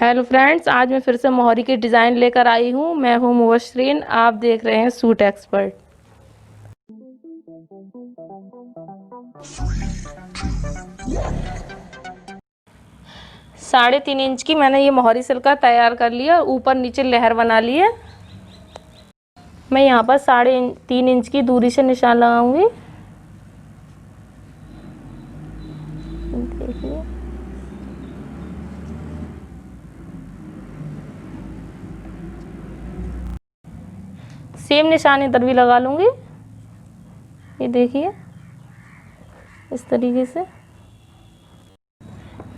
Hello friends, आज मैं फिर से मोहरी की डिज़ाइन लेकर आई हूँ। मैं हूँ मुबशरीन, आप देख रहे हैं सूट एक्सपर्ट। 3.5 इंच की मैंने ये मोहरी सिल्का तैयार कर लिया। ऊपर नीचे लहर बना ली है। मैं यहाँ पर 3.5 इंच की दूरी से निशान लगाऊंगी। देखिए, सेम निशान इधर भी लगा लूंगी। ये देखिए, इस तरीके से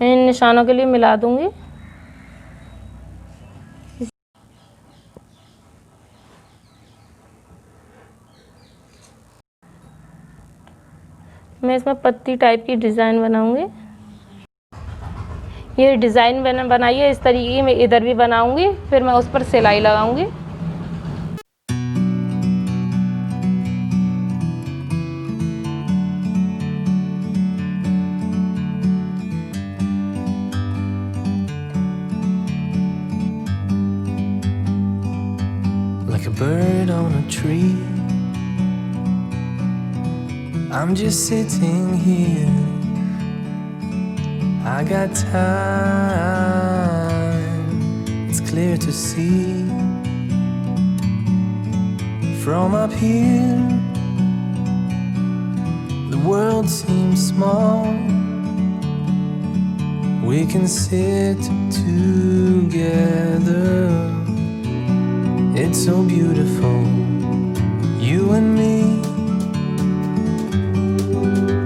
मैं इन निशानों के लिए मिला दूंगी। मैं इसमें पत्ती टाइप की डिज़ाइन बनाऊंगी। ये डिज़ाइन मैंने बनाई है, इस तरीके की मैं इधर भी बनाऊंगी, फिर मैं उस पर सिलाई लगाऊंगी। Like a bird on a tree, I'm just sitting here. I got time, it's clear to see. From up here, the world seems small. We can sit together. It's so beautiful, you and me.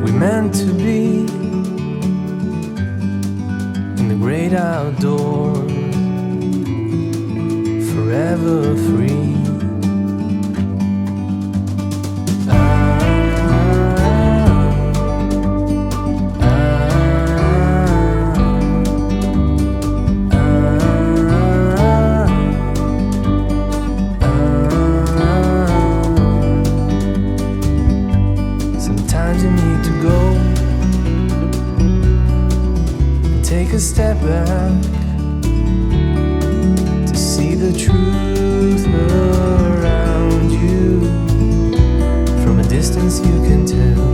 We meant to be in the great outdoors, forever free. Sometimes you need to go and take a step back to see the truth around you. From a distance you can tell.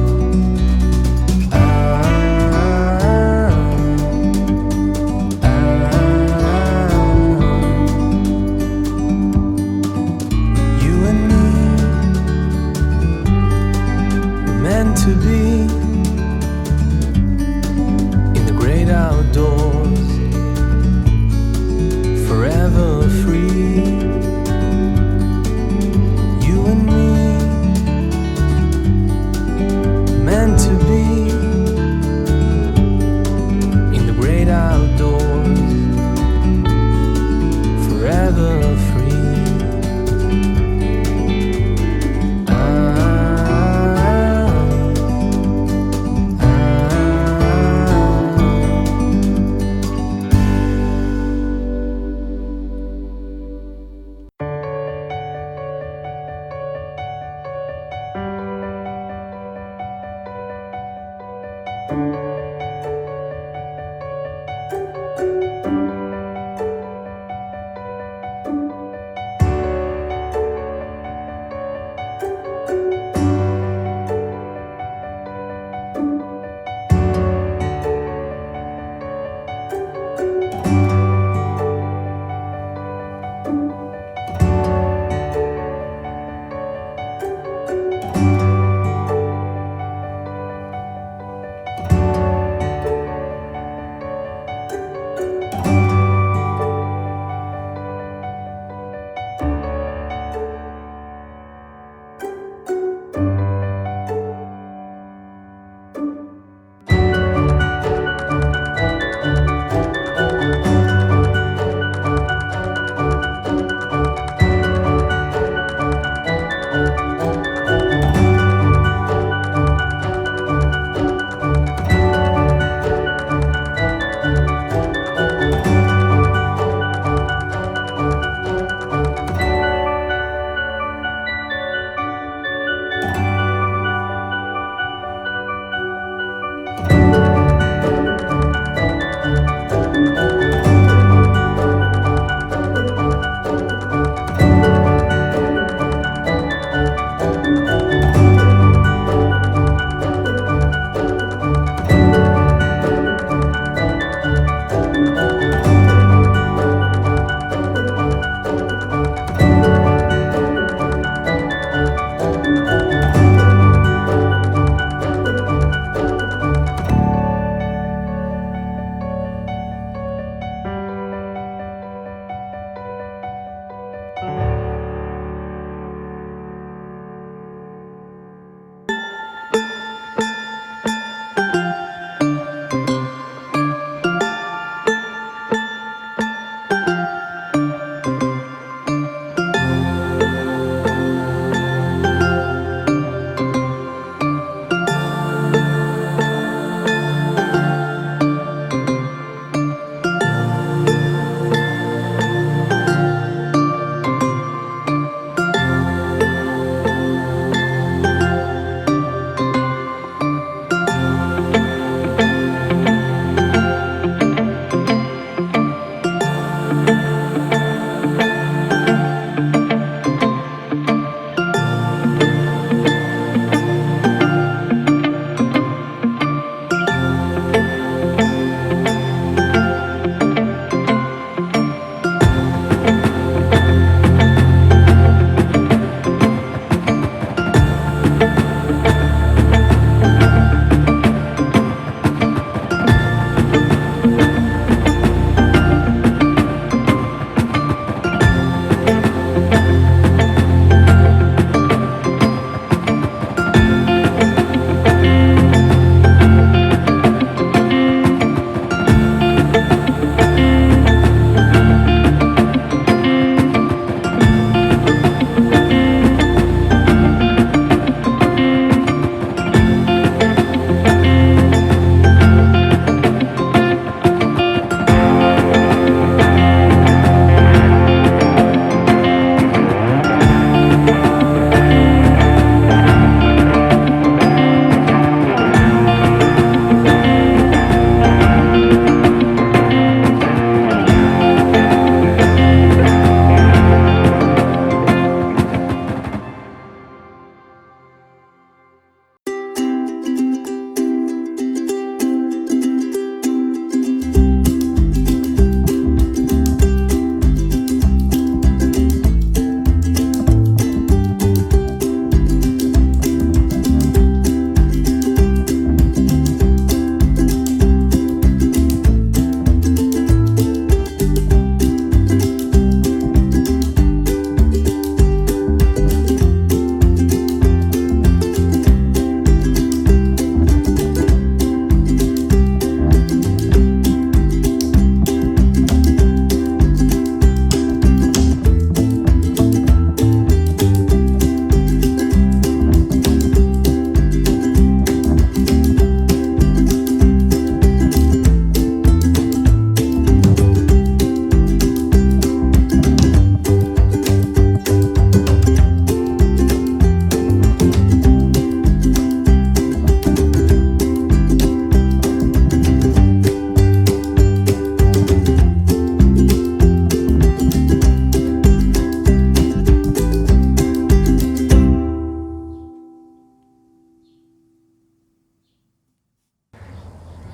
You and me, meant to be in the great outdoors, forever free.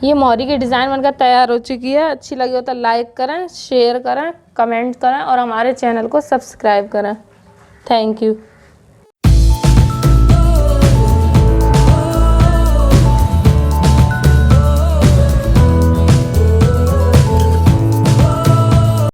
ये मोहरी की design बनकर तैयार हो चुकी है। अच्छी लगी हो तो लाइक करें, शेयर करें, कमेंट करें और हमारे चैनल को सब्सक्राइब करें। Thank you.